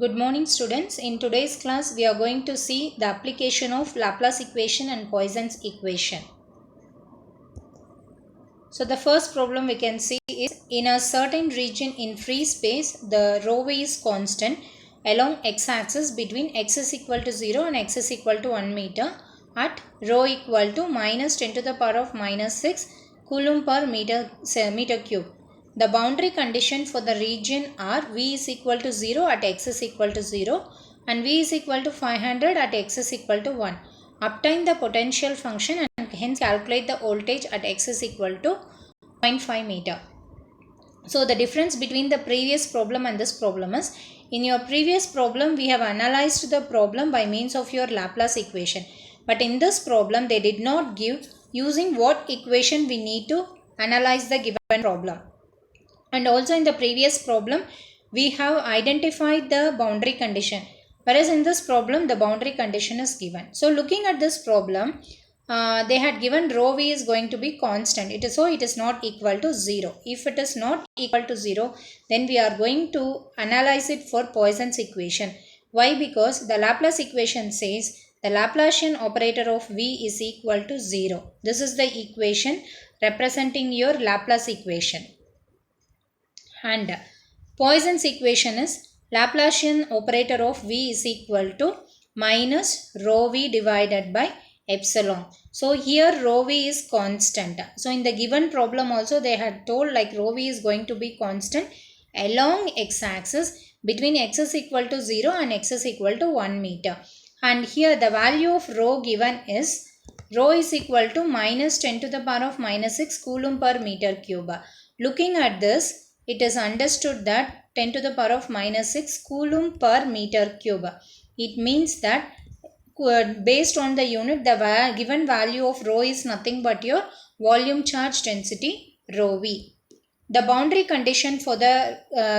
Good morning students. In today's class we are going to see the application of Laplace equation and Poisson's equation. So the first problem we can see is in a certain region in free space the rho v is constant along x-axis between x is equal to 0 and x is equal to 1 meter at rho equal to minus 10 to the power of minus 6 coulomb per meter cube. The boundary condition for the region are v is equal to 0 at x is equal to 0 and v is equal to 500 at x is equal to 1. Obtain the potential function and hence calculate the voltage at x is equal to 0.5 meter. So the difference between the previous problem and this problem is, in your previous problem we have analyzed the problem by means of your Laplace equation. But in this problem they did not give using what equation we need to analyze the given problem. And also in the previous problem we have identified the boundary condition, whereas in this problem the boundary condition is given. So looking at this problem, they had given rho v is going to be constant. It is not equal to 0. If it is not equal to 0, then we are going to analyze it for Poisson's equation. Why? Because the Laplace equation says the Laplacian operator of v is equal to 0. This is the equation representing your Laplace equation. And Poisson's equation is Laplacian operator of v is equal to minus rho v divided by epsilon. So here rho v is constant. So in the given problem also they had told like rho v is going to be constant along x-axis between x is equal to 0 and x is equal to 1 meter. And here the value of rho given is rho is equal to minus 10 to the power of minus 6 coulomb per meter cube. Looking at this, it is understood that 10 to the power of minus 6 coulomb per meter cube. It means that based on the unit, the given value of rho is nothing but your volume charge density rho v. The boundary condition for the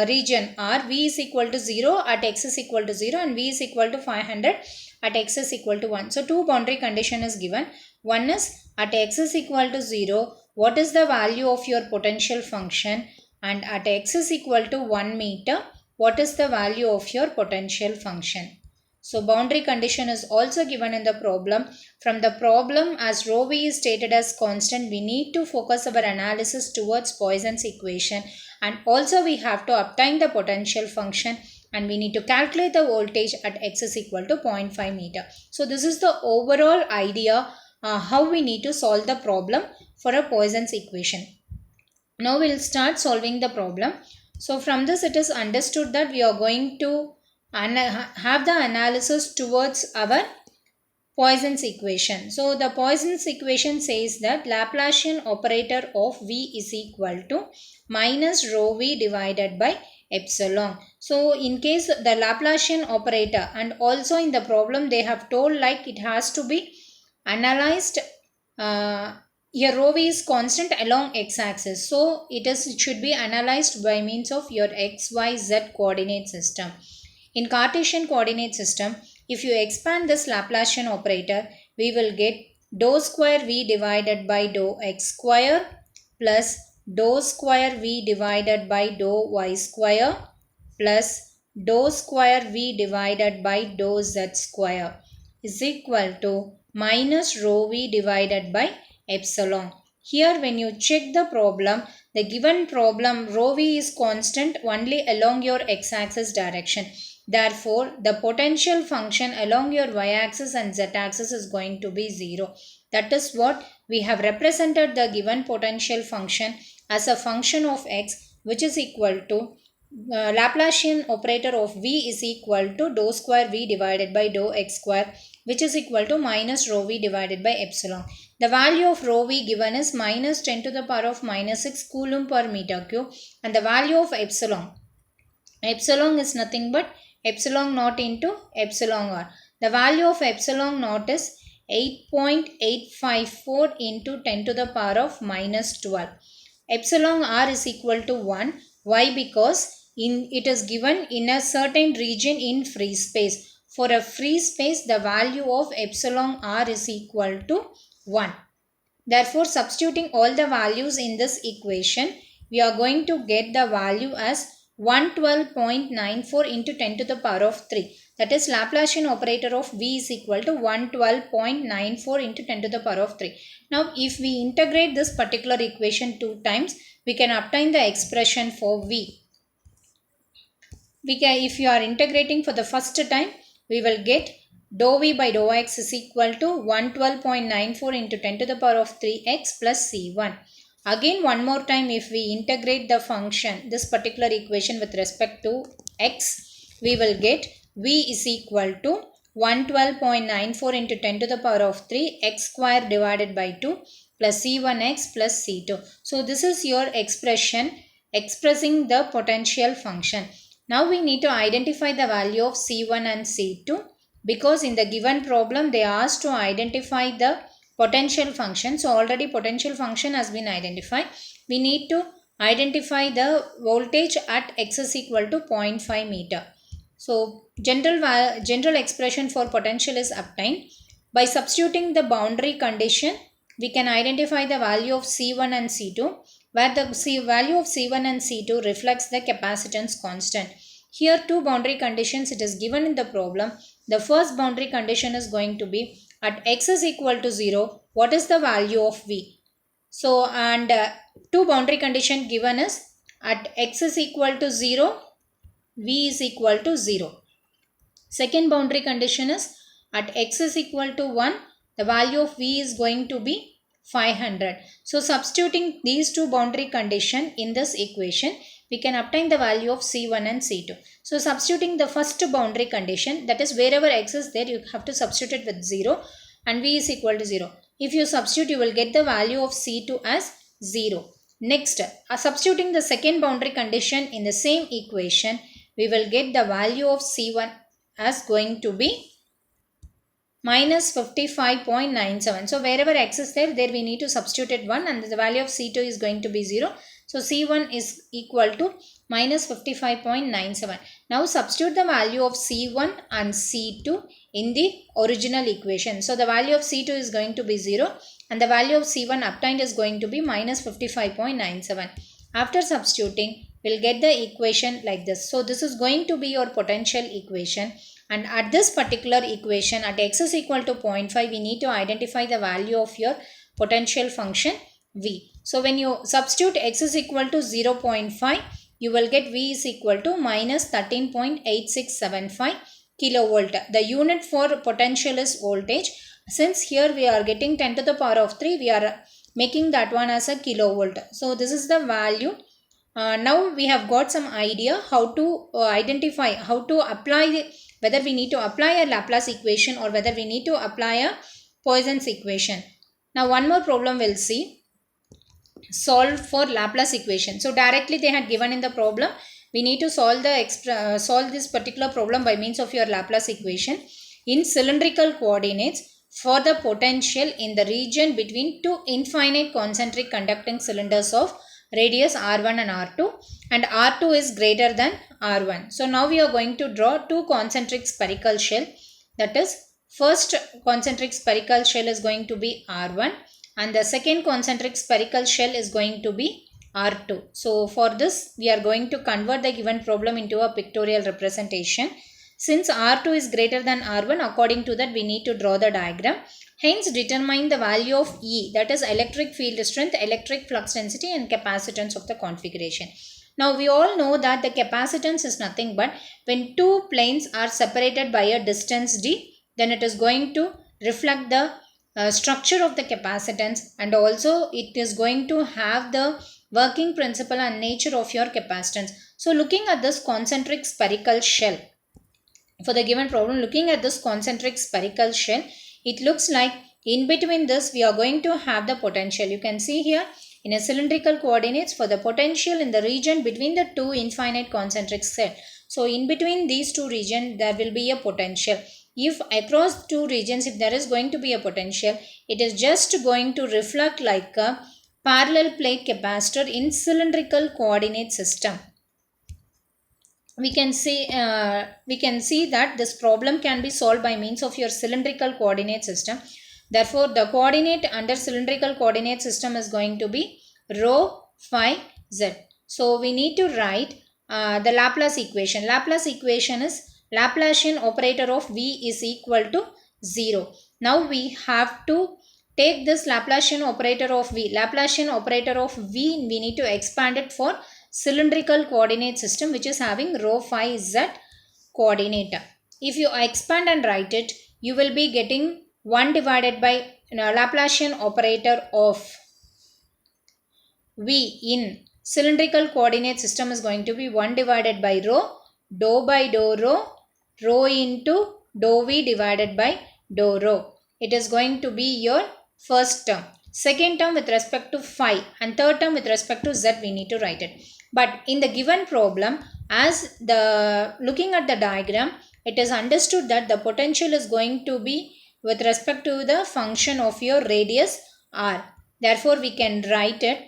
region are v is equal to 0 at x is equal to 0 and v is equal to 500 at x is equal to 1. So two boundary condition is given. One is at x is equal to 0, what is the value of your potential function, and at x is equal to 1 meter, what is the value of your potential function. So boundary condition is also given in the problem. From the problem, as rho v is stated as constant, we need to focus our analysis towards Poisson's equation, and also we have to obtain the potential function and we need to calculate the voltage at x is equal to 0.5 meter. So this is the overall idea how we need to solve the problem for a Poisson's equation. Now we will start solving the problem. So from this it is understood that we are going to have the analysis towards our Poisson's equation. So the Poisson's equation says that Laplacian operator of v is equal to minus rho v divided by epsilon. So in case the Laplacian operator, and also in the they have told like it has to be analyzed here rho v is constant along x-axis. So it should be analyzed by means of your x, y, z coordinate system. In Cartesian coordinate system, if you expand this Laplacian operator, we will get dou square v divided by dou x square plus dou square v divided by dou y square plus dou square v divided by dou z square is equal to minus rho v divided by epsilon. Here when you check the problem, the given problem rho v is constant only along your x-axis direction. Therefore, the potential function along your y-axis and z-axis is going to be 0. That is what we have represented the given potential function as a function of x, which is equal to Laplacian operator of v is equal to dou square v divided by dou x square, which is equal to minus rho v divided by epsilon. The value of rho v given is minus 10 to the power of minus 6 coulomb per meter cube, and the value of epsilon is nothing but epsilon naught into epsilon r. The value of epsilon naught is 8.854 into 10 to the power of minus 12. Epsilon r is equal to 1. Why? Because it is given in a certain region in free space. For a free space, the value of epsilon r is equal to 1. Therefore, substituting all the values in this equation, we are going to get the value as 112.94 into 10 to the power of 3. That is Laplacian operator of V is equal to 112.94 into 10 to the power of 3. Now if we integrate this particular equation 2 times, we can obtain the expression for V. If you are integrating for the first time, we will get dou V by dou x is equal to 112.94 into 10 to the power of 3x plus C1. Again one more time, if we integrate the function, this particular equation with respect to x, we will get V is equal to 112.94 into 10 to the power of 3 x square divided by 2 plus C1x plus C2. So this is your expression expressing the potential function. Now we need to identify the value of C1 and C2, because in the given problem they asked to identify the potential function. So already potential function has been identified. We need to identify the voltage at x is equal to 0.5 meter. So general expression for potential is obtained. By substituting the boundary condition, we can identify the value of C1 and C2, where the value of C1 and C2 reflects the capacitance constant. Here two boundary conditions it is given in the problem. The first boundary condition is going to be at x is equal to 0, what is the value of V? So, and two boundary condition given is at x is equal to 0, V is equal to 0. Second boundary condition is at x is equal to 1, the value of V is going to be 500. So, substituting these two boundary condition in this equation, we can obtain the value of C1 and C2. So, substituting the first boundary condition, that is wherever x is there, you have to substitute it with 0 and V is equal to 0. If you substitute, you will get the value of C2 as 0. Next, substituting the second boundary condition in the same equation, we will get the value of C1 as going to be minus 55.97. So, wherever x is there, we need to substitute it 1 and the value of C2 is going to be 0. So, C1 is equal to minus 55.97. Now, substitute the value of C1 and C2 in the original equation. So, the value of C2 is going to be 0 and the value of C1 obtained is going to be minus 55.97. After substituting, we will get the equation like this. So, this is going to be your potential equation, and at this particular equation at x is equal to 0.5, we need to identify the value of your potential function V. So, when you substitute x is equal to 0.5, you will get V is equal to minus 13.8675 kilovolt. The unit for potential is voltage. Since here we are getting 10 to the power of 3, we are making that one as a kilovolt. So, this is the value. Now, we have got some idea how to identify, how to apply, whether we need to apply a Laplace equation or whether we need to apply a Poisson's equation. Now, one more problem we'll see. Solve for Laplace equation. So, directly they had given in the problem. We need to solve this particular problem by means of your Laplace equation in cylindrical coordinates for the potential in the region between two infinite concentric conducting cylinders of radius R1 and R2, and R2 is greater than R1. So, now we are going to draw two concentric spherical shell. That is, first concentric spherical shell is going to be R1 and the second concentric spherical shell is going to be R2. So, for this we are going to convert the given problem into a pictorial representation. Since R2 is greater than R1, according to that we need to draw the diagram. Hence, determine the value of E, that is electric field strength, electric flux density and capacitance of the configuration. Now, we all know that the capacitance is nothing but when two planes are separated by a distance d, then it is going to reflect the structure of the capacitance, and also it is going to have the working principle and nature of your capacitance. So, looking at this concentric spherical shell, for the given problem, looking at this concentric spherical shell, it looks like in between this we are going to have the potential. You can see here in a cylindrical coordinates for the potential in the region between the two infinite concentric cells. So, in between these two regions there will be a potential. If across two regions, if there is going to be a potential, it is just going to reflect like a parallel plate capacitor in cylindrical coordinate system. We can see that this problem can be solved by means of your cylindrical coordinate system. Therefore, the coordinate under cylindrical coordinate system is going to be rho phi z. So, we need to write the Laplace equation. Laplace equation is Laplacian operator of V is equal to 0. Now we have to take this Laplacian operator of V. Laplacian operator of V, we need to expand it for cylindrical coordinate system which is having rho phi z coordinate. If you expand and write it, you will be getting 1 divided by Laplacian operator of V in cylindrical coordinate system is going to be 1 divided by rho, dou by dou rho, rho into dou V divided by dou rho. It is going to be your first term. Second term with respect to phi and third term with respect to z we need to write it. But in the given problem, as the looking at the diagram, it is understood that the potential is going to be with respect to the function of your radius r. Therefore, we can write it.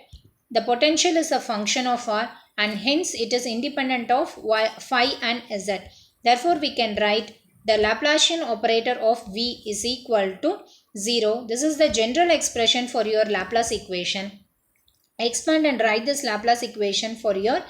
The potential is a function of r and hence it is independent of phi and z. Therefore, we can write the Laplacian operator of V is equal to 0. This is the general expression for your Laplace equation. Expand and write this Laplace equation for your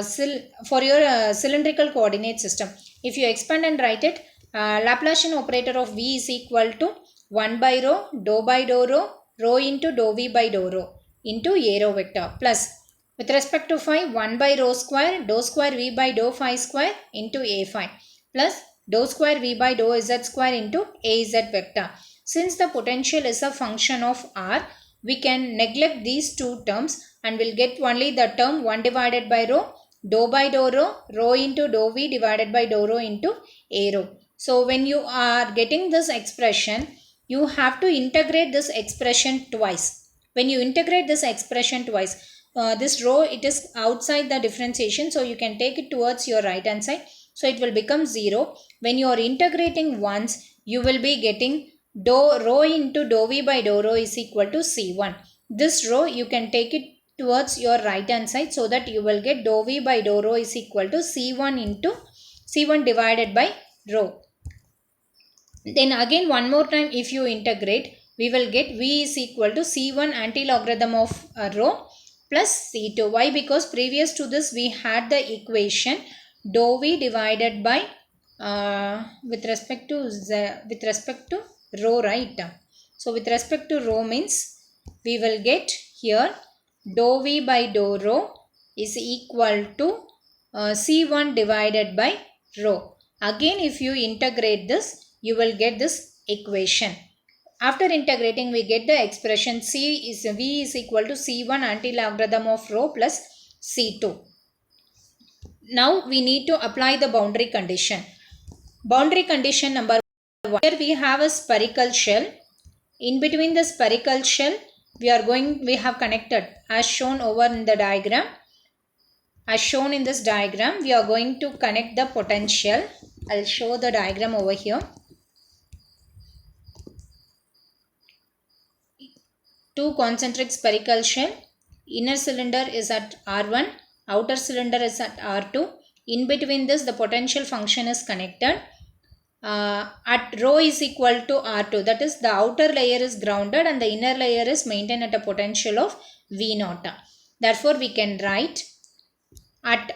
cylindrical coordinate system. If you expand and write it, Laplacian operator of V is equal to 1 by rho, dou by dou rho, rho into dou V by dou rho into a rho vector plus with respect to phi 1 by rho square, dou square V by dou phi square into a phi plus dou square V by dou z square into a z vector. Since the potential is a function of r, we can neglect these two terms and will get only the term 1 divided by rho, dou by dou rho, rho into dou V divided by dou rho into a rho. So when you are getting this expression, you have to integrate this expression twice. When you integrate this expression twice, this rho, it is outside the differentiation, so you can take it towards your right hand side. So it will become 0. When you are integrating once, you will be getting rho into dou V by dou rho is equal to C1. This rho, you can take it towards your right hand side so that you will get dou V by dou rho is equal to C1 into C1 divided by rho. Then again one more time if you integrate, we will get V is equal to C1 anti-logarithm of rho plus C2. Why? Because previous to this we had the equation dou V divided by with respect to rho, right? So with respect to rho means we will get here dou V by dou rho is equal to C1 divided by rho. Again if you integrate this, you will get this equation. After integrating, we get the expression V is equal to C1 anti-logarithm of rho plus C2. Now we need to apply the boundary condition. Boundary condition number 1. Here we have a spherical shell. In between the spherical shell, we have connected as shown over in the diagram. As shown in this diagram, we are going to connect the potential. I'll show the diagram over here. Two concentric spherical shell. Inner cylinder is at R1, outer cylinder is at R2. In between this, the potential function is connected. At rho is equal to R2, that is the outer layer is grounded and the inner layer is maintained at a potential of V0. Therefore, we can write at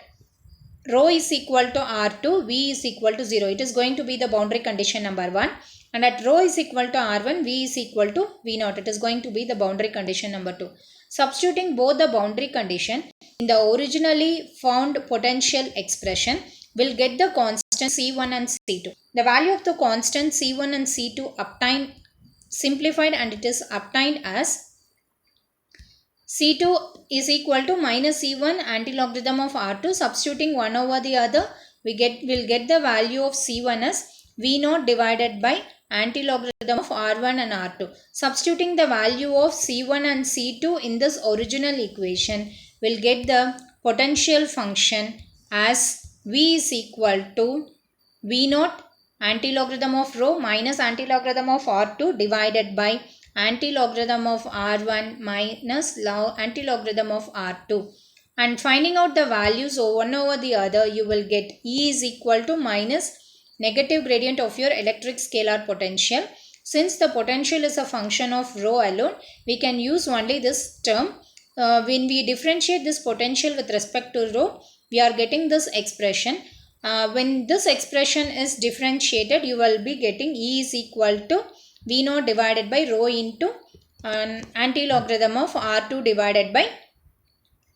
rho is equal to R2, V is equal to 0. It is going to be the boundary condition number 1. And at rho is equal to R1, V is equal to V0. It is going to be the boundary condition number 2. Substituting both the boundary condition in the originally found potential expression, will get the constant C1 and C2. The value of the constant C1 and C2 obtained simplified and it is obtained as C2 is equal to minus C1 anti-logarithm of R2. Substituting one over the other, will get the value of C1 as V0 divided by anti-logarithm of R1 and R2. Substituting the value of C1 and C2 in this original equation, will get the potential function as V is equal to V0 anti-logarithm of rho minus anti-logarithm of R2 divided by anti-logarithm of R1 minus anti-logarithm of R2. And finding out the values one over the other, you will get E is equal to minus negative gradient of your electric scalar potential. Since the potential is a function of rho alone, we can use only this term. When we differentiate this potential with respect to rho, we are getting this expression. When this expression is differentiated, you will be getting E is equal to V naught divided by rho into anti-logarithm of R2 divided by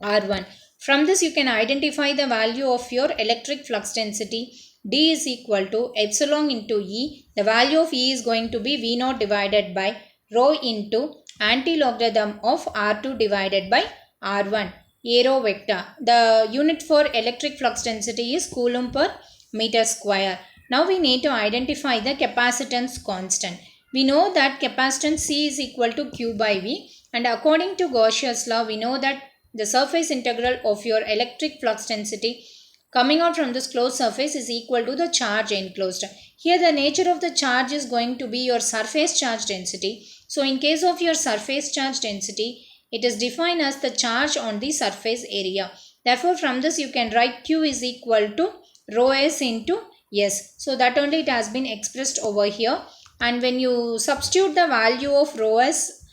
R1. From this you can identify the value of your electric flux density. D is equal to epsilon into E. The value of E is going to be V naught divided by rho into anti-logarithm of R2 divided by R1. Aero vector. The unit for electric flux density is coulomb per meter square. Now we need to identify the capacitance constant. We know that capacitance C is equal to Q by V, and according to Gauss's law, we know that the surface integral of your electric flux density coming out from this closed surface is equal to the charge enclosed. Here the nature of the charge is going to be your surface charge density. So in case of your surface charge density, it is defined as the charge on the surface area. Therefore from this you can write Q is equal to rho S into S. So that only it has been expressed over here. And when you substitute the value of rho S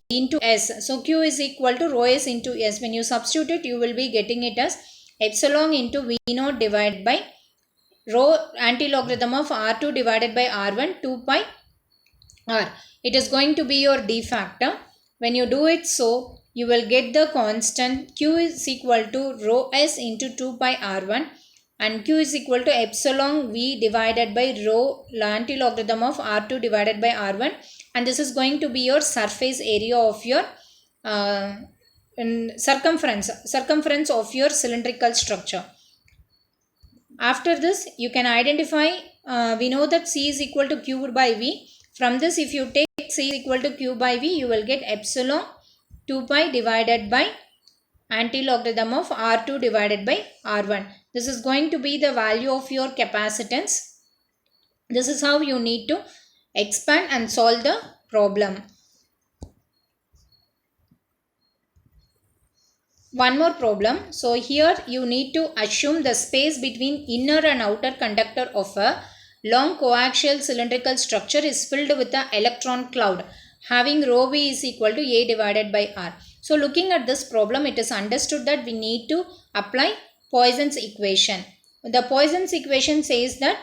into S, so Q is equal to rho S into S. When you substitute it, you will be getting it as epsilon into V naught divided by rho anti-logarithm of R2 divided by R1 2 pi R. It is going to be your D factor. When you do it so, you will get the constant Q is equal to rho S into 2 pi R1, and Q is equal to epsilon V divided by rho anti-logarithm of R2 divided by R1, and this is going to be your surface area of your circumference of your cylindrical structure. After this you can identify, we know that C is equal to Q by V. From this if you take C is equal to Q by V, you will get epsilon 2 pi divided by anti-logarithm of R2 divided by R1. This is going to be the value of your capacitance. This is how you need to expand and solve the problem. One more problem. So here you need to assume the space between inner and outer conductor of a long coaxial cylindrical structure is filled with an electron cloud having rho V is equal to A divided by R. So looking at this problem, it is understood that we need to apply Poisson's equation. The Poisson's equation says that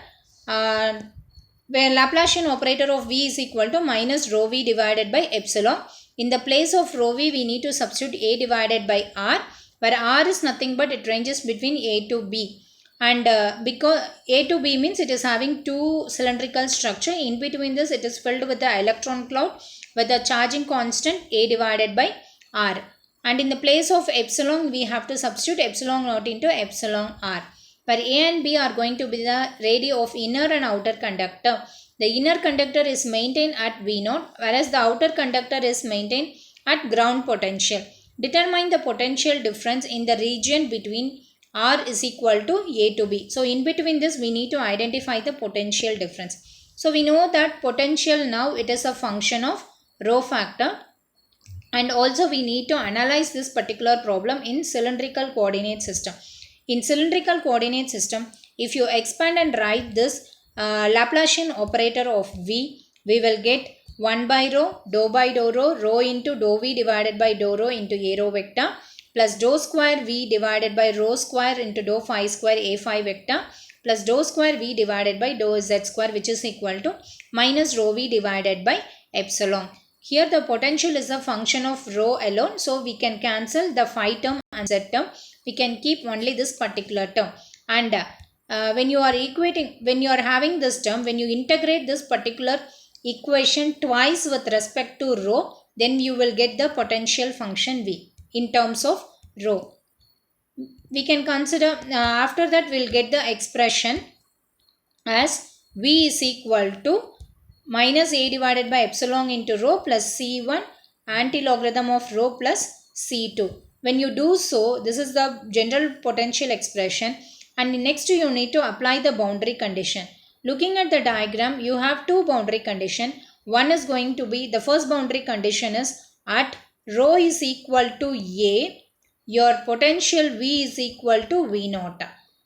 where Laplacian operator of V is equal to minus rho V divided by epsilon. In the place of rho V, we need to substitute A divided by R, where R is nothing but it ranges between A to B. And because A to B means it is having two cylindrical structure. In between this, it is filled with the electron cloud with the charging constant A divided by R. And in the place of epsilon, we have to substitute epsilon naught into epsilon R, where A and B are going to be the radii of inner and outer conductor. The inner conductor is maintained at V naught, whereas the outer conductor is maintained at ground potential. Determine the potential difference in the region between R is equal to A to B. So in between this, we need to identify the potential difference. So we know that potential now it is a function of rho factor. And also we need to analyze this particular problem in cylindrical coordinate system. In cylindrical coordinate system, if you expand and write this Laplacian operator of V, we will get 1 by rho, dou by dou rho, rho into dou V divided by dou rho into A rho vector, plus dou square V divided by rho square into dou phi square A phi vector, plus dou square V divided by dou Z square, which is equal to minus rho V divided by epsilon. Here the potential is a function of rho alone, so we can cancel the phi term and Z term. We can keep only this particular term. And when you are having this term, when you integrate this particular equation twice with respect to rho, then you will get the potential function V in terms of rho. We can consider, after that we will get the expression as V is equal to minus A divided by epsilon into rho plus C1 anti-logarithm of rho plus C2. When you do so, this is the general potential expression, and next you need to apply the boundary condition. Looking at the diagram, you have two boundary condition. One is going to be, the first boundary condition is at rho is equal to A, your potential V is equal to V naught.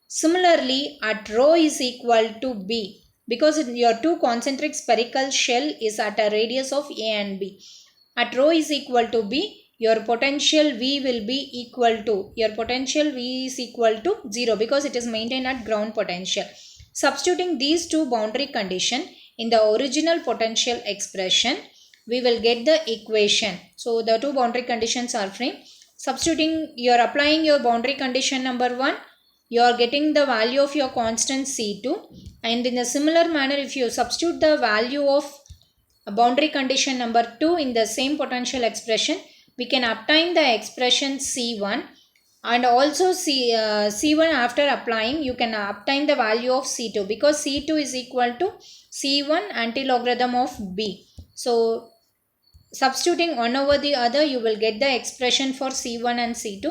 Similarly, at rho is equal to B, because your two concentric spherical shell is at a radius of A and B. At rho is equal to B, your potential V will be equal to, your potential V is equal to 0 because it is maintained at ground potential. Substituting these two boundary condition in the original potential expression, we will get the equation. So the two boundary conditions are free. Substituting, you are applying your boundary condition number 1, you are getting the value of your constant C2, and in a similar manner if you substitute the value of boundary condition number 2 in the same potential expression, we can obtain the expression C1, and also C1 after applying you can obtain the value of C2 because C2 is equal to C1 antilogarithm of B. So substituting one over the other, you will get the expression for C1 and C2,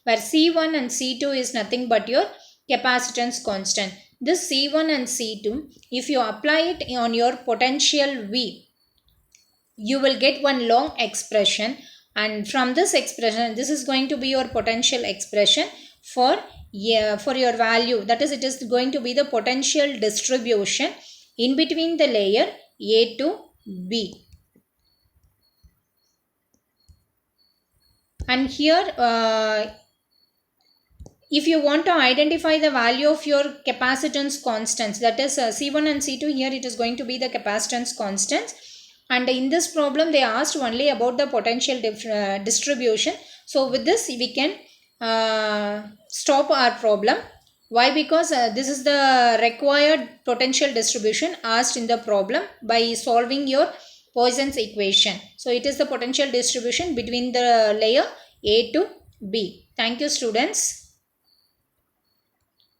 where C1 and C2 is nothing but your capacitance constant. This C1 and C2, if you apply it on your potential V, you will get one long expression, and from this expression, this is going to be your potential expression for your value. That is, it is going to be the potential distribution in between the layer A to B. And here if you want to identify the value of your capacitance constants, that is C1 and C2, here it is going to be the capacitance constants. And in this problem they asked only about the potential distribution. So with this we can stop our problem. Why? Because this is the required potential distribution asked in the problem by solving your Poisson's equation. So it is the potential distribution between the layer A to B. Thank you, students.